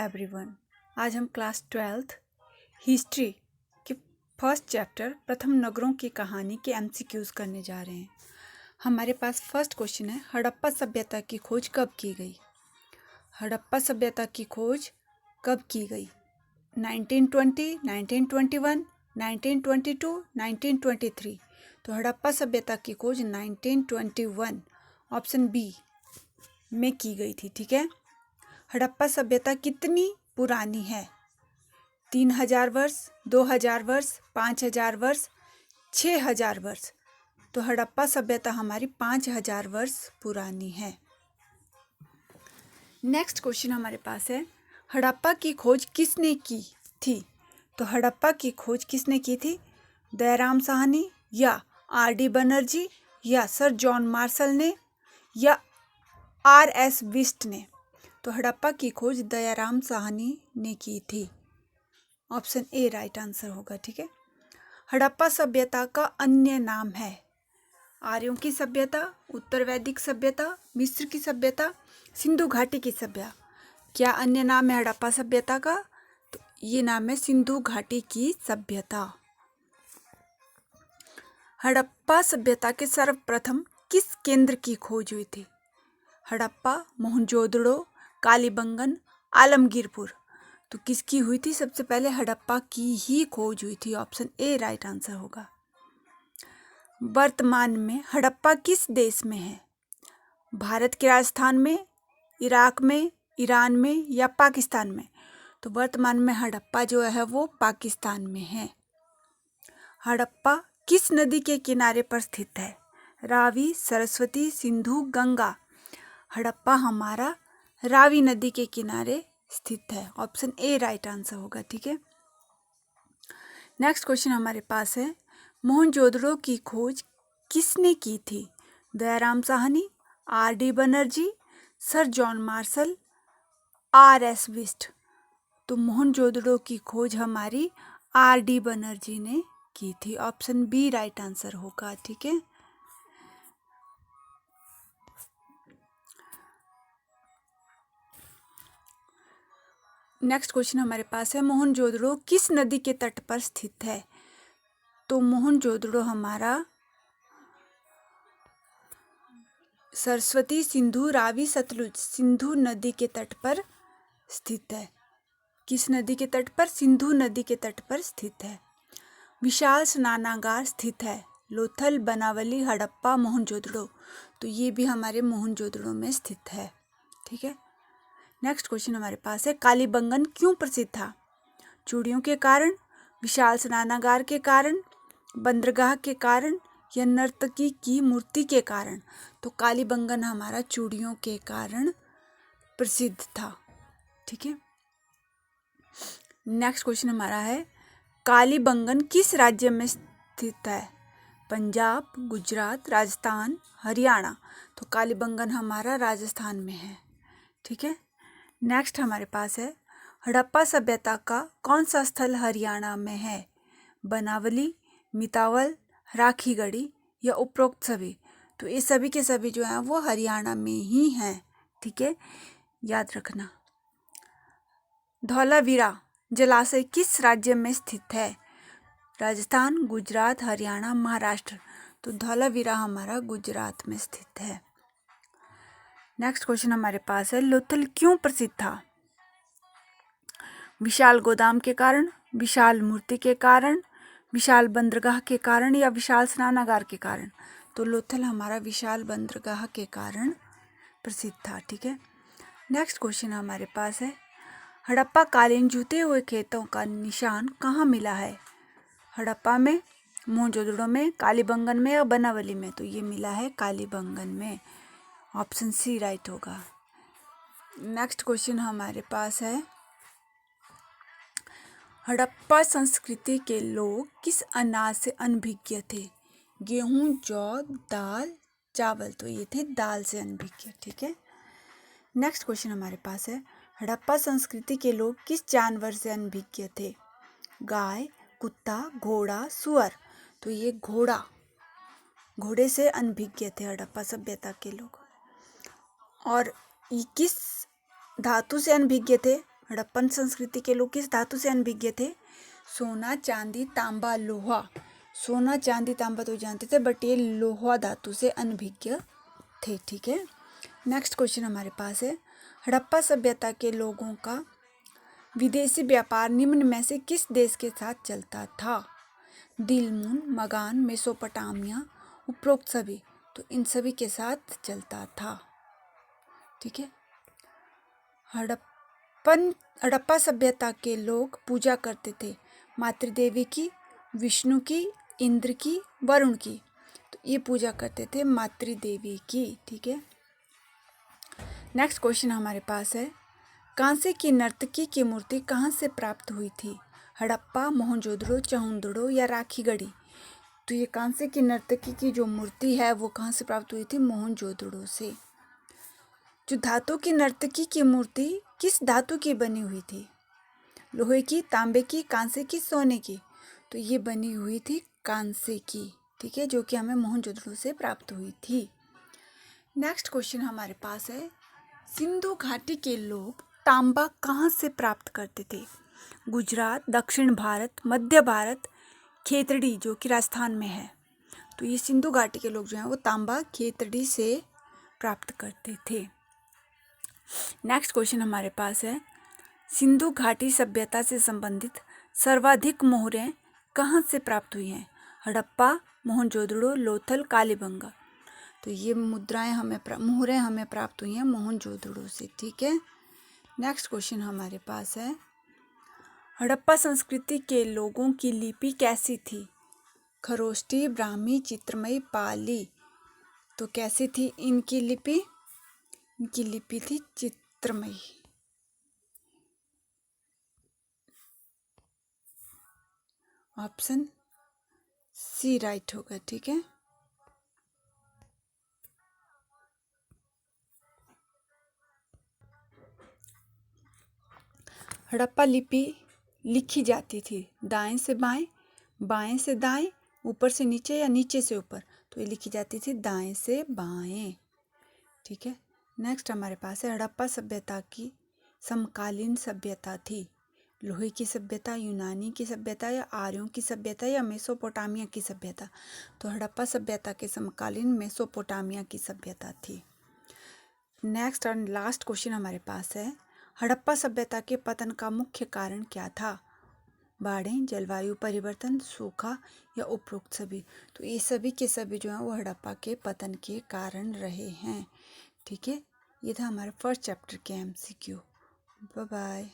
Everyone. आज हम class 12th history के फर्स्ट चैप्टर प्रथम नगरों की कहानी के एमसीक्यूज करने जा रहे हैं। हमारे पास फर्स्ट क्वेश्चन है, हड़प्पा सभ्यता की खोज कब की गई? हड़प्पा सभ्यता की खोज कब की गई? 1920, 1921, 1922, 1923। तो हड़प्पा सभ्यता की खोज 1921 ऑप्शन बी में की गई थी। ठीक है। हड़प्पा सभ्यता कितनी पुरानी है? 3000 वर्ष, 2000 वर्ष, 5000 वर्ष, 6000 वर्ष। तो हड़प्पा सभ्यता हमारी 5000 वर्ष पुरानी है। नेक्स्ट क्वेश्चन हमारे पास है, हड़प्पा की खोज किसने की थी? तो हड़प्पा की खोज किसने की थी? दयाराम साहनी या आर.डी. बनर्जी या सर जॉन मार्शल ने या R.S. विस्ट ने? तो हड़प्पा की खोज दयाराम साहनी ने की थी। ऑप्शन ए राइट आंसर होगा। ठीक है। हड़प्पा सभ्यता का अन्य नाम है? आर्यों की सभ्यता, उत्तर वैदिक सभ्यता, मिस्र की सभ्यता, सिंधु घाटी की सभ्यता। क्या अन्य नाम है हड़प्पा सभ्यता का? तो ये नाम है सिंधु घाटी की सभ्यता। हड़प्पा सभ्यता के सर्वप्रथम किस केंद्र की खोज हुई थी? हड़प्पा, मोहनजोदड़ो, कालीबंगन, आलमगीरपुर। तो किसकी हुई थी? सबसे पहले हड़प्पा की ही खोज हुई थी। ऑप्शन ए राइट आंसर होगा। वर्तमान में हड़प्पा किस देश में है? भारत के राजस्थान में, इराक में, ईरान में या पाकिस्तान में? तो वर्तमान में हड़प्पा जो है वो पाकिस्तान में है। हड़प्पा किस नदी के किनारे पर स्थित है? रावी, सरस्वती, सिंधु, गंगा। हड़प्पा हमारा रावी नदी के किनारे स्थित है। ऑप्शन ए राइट आंसर होगा। ठीक है। नेक्स्ट क्वेश्चन हमारे पास है, मोहनजोदड़ो की खोज किसने की थी? Dayaram Sahni, R.D. Banerjee, sir John Marshall, R.S. विस्ट। तो मोहनजोदड़ो की खोज हमारी R.D. बनर्जी ने की थी। ऑप्शन बी राइट आंसर होगा। ठीक है। नेक्स्ट क्वेश्चन हमारे पास है, मोहनजोदड़ो किस नदी के तट पर स्थित है? तो मोहनजोदड़ो हमारा सरस्वती, सिंधु, रावी, सतलुज, सिंधु नदी के तट पर स्थित है। किस नदी के तट पर? सिंधु नदी के तट पर स्थित है। विशाल स्नानागार स्थित है? लोथल, बनावली, हड़प्पा, मोहनजोदड़ो। तो ये भी हमारे मोहनजोदड़ो में स्थित है। ठीक है। नेक्स्ट क्वेश्चन हमारे पास है, कालीबंगन क्यों प्रसिद्ध था? चूड़ियों के कारण, विशाल स्नानागार के कारण, बंदरगाह के कारण या नर्तकी की मूर्ति के कारण? तो कालीबंगन हमारा चूड़ियों के कारण प्रसिद्ध था। ठीक है। नेक्स्ट क्वेश्चन हमारा है, कालीबंगन किस राज्य में स्थित है? पंजाब, गुजरात, राजस्थान, हरियाणा। तो कालीबंगन हमारा राजस्थान में है। ठीक है। नेक्स्ट हमारे पास है, हड़प्पा सभ्यता का कौन सा स्थल हरियाणा में है? बनावली, मितावल, राखीगढ़ी या उपरोक्त सभी? तो ये सभी के सभी जो हैं वो हरियाणा में ही हैं। ठीक है, याद रखना। धौलावीरा जलाशय किस राज्य में स्थित है? राजस्थान, गुजरात, हरियाणा, महाराष्ट्र। तो धौलावीरा हमारा गुजरात में स्थित है। नेक्स्ट क्वेश्चन हमारे पास है, लोथल क्यों प्रसिद्ध था? विशाल गोदाम के कारण, विशाल मूर्ति के कारण, विशाल बंदरगाह के कारण या विशाल स्नानागार के कारण? तो लोथल हमारा विशाल बंदरगाह के कारण प्रसिद्ध था। ठीक है। नेक्स्ट क्वेश्चन हमारे पास है, हड़प्पा कालीन जूते हुए खेतों का निशान कहाँ मिला है? हड़प्पा में, मोहनजोदड़ो में, कालीबंगन में या बनावली में? तो ये मिला है कालीबंगन में। ऑप्शन सी राइट होगा। नेक्स्ट क्वेश्चन हमारे पास है, हड़प्पा संस्कृति के लोग किस अनाज से अनभिज्ञ थे? गेहूं, जौ, दाल, चावल। तो ये थे दाल से अनभिज्ञ। ठीक है। नेक्स्ट क्वेश्चन हमारे पास है, हड़प्पा संस्कृति के लोग किस जानवर से अनभिज्ञ थे? गाय, कुत्ता, घोड़ा, सुअर। तो ये घोड़े से अनभिज्ञ थे हड़प्पा सभ्यता के लोग। और ये किस धातु से अनभिज्ञ थे? हड़प्पन संस्कृति के लोग किस धातु से अनभिज्ञ थे? सोना, चांदी, तांबा, लोहा। सोना, चांदी, तांबा तो जानते थे, बट ये लोहा धातु से अनभिज्ञ थे। ठीक है, नेक्स्ट क्वेश्चन हमारे पास है, हड़प्पा सभ्यता के लोगों का विदेशी व्यापार निम्न में से किस देश के साथ चलता था? दिलमुन, मगान, मेसोपोटामिया, उपरोक्त सभी। तो इन सभी के साथ चलता था। ठीक है, हड़प्पा सभ्यता के लोग पूजा करते थे मातृदेवी की, विष्णु की, इंद्र की, वरुण की। तो ये पूजा करते थे मातृदेवी की। ठीक है, नेक्स्ट क्वेश्चन हमारे पास है, कांसे की नर्तकी की मूर्ति कहाँ से प्राप्त हुई थी? हड़प्पा, मोहनजोदड़ो, चहुंदड़ो या राखीगढ़ी। तो ये कांसे की नर्तकी की जो मूर्ति है वो कहाँ से प्राप्त हुई थी? मोहनजोदड़ो से। जो धातु की नर्तकी की मूर्ति किस धातु की बनी हुई थी? लोहे की, तांबे की, कांसे की, सोने की। तो ये बनी हुई थी कांसे की। ठीक है, जो कि हमें मोहनजोदड़ो से प्राप्त हुई थी। नेक्स्ट क्वेश्चन हमारे पास है, सिंधु घाटी के लोग तांबा कहाँ से प्राप्त करते थे? गुजरात, दक्षिण भारत, मध्य भारत, खेतड़ी जो कि राजस्थान में है। तो ये सिंधु घाटी के लोग जो हैं वो तांबा खेतड़ी से प्राप्त करते थे। नेक्स्ट क्वेश्चन हमारे पास है, सिंधु घाटी सभ्यता से संबंधित सर्वाधिक मोहरें कहाँ से प्राप्त हुई हैं? हड़प्पा, मोहनजोदड़ो, लोथल, कालीबंगा। तो ये मोहरें हमें प्राप्त हुई हैं मोहनजोदड़ो से। ठीक है, नेक्स्ट क्वेश्चन हमारे पास है, हड़प्पा संस्कृति के लोगों की लिपि कैसी थी? खरोष्टी, ब्राह्मी, चित्रमयी, पाली। तो कैसी थी इनकी लिपि? इनकी लिपि थी चित्रमयी। ऑप्शन सी राइट होगा। ठीक है, हड़प्पा लिपि लिखी जाती थी दाएं से बाएं, बाएं से दाएं, ऊपर से नीचे या नीचे से ऊपर। तो ये लिखी जाती थी दाएं से बाएं। ठीक है, नेक्स्ट हमारे पास है, हड़प्पा सभ्यता की समकालीन सभ्यता थी लोहे की सभ्यता, यूनानी की सभ्यता या आर्यों की सभ्यता या मेसोपोटामिया की सभ्यता। तो हड़प्पा सभ्यता के समकालीन मेसोपोटामिया की सभ्यता थी। नेक्स्ट और लास्ट क्वेश्चन हमारे पास है, हड़प्पा सभ्यता के पतन का मुख्य कारण क्या था? बाढ़ें, जलवायु परिवर्तन, सूखा या उपरोक्त सभी। तो ये सभी के सभी जो हैं वो हड़प्पा के पतन के कारण रहे हैं। ठीक है, ये था हमारा फर्स्ट चैप्टर के MCQ। Bye bye.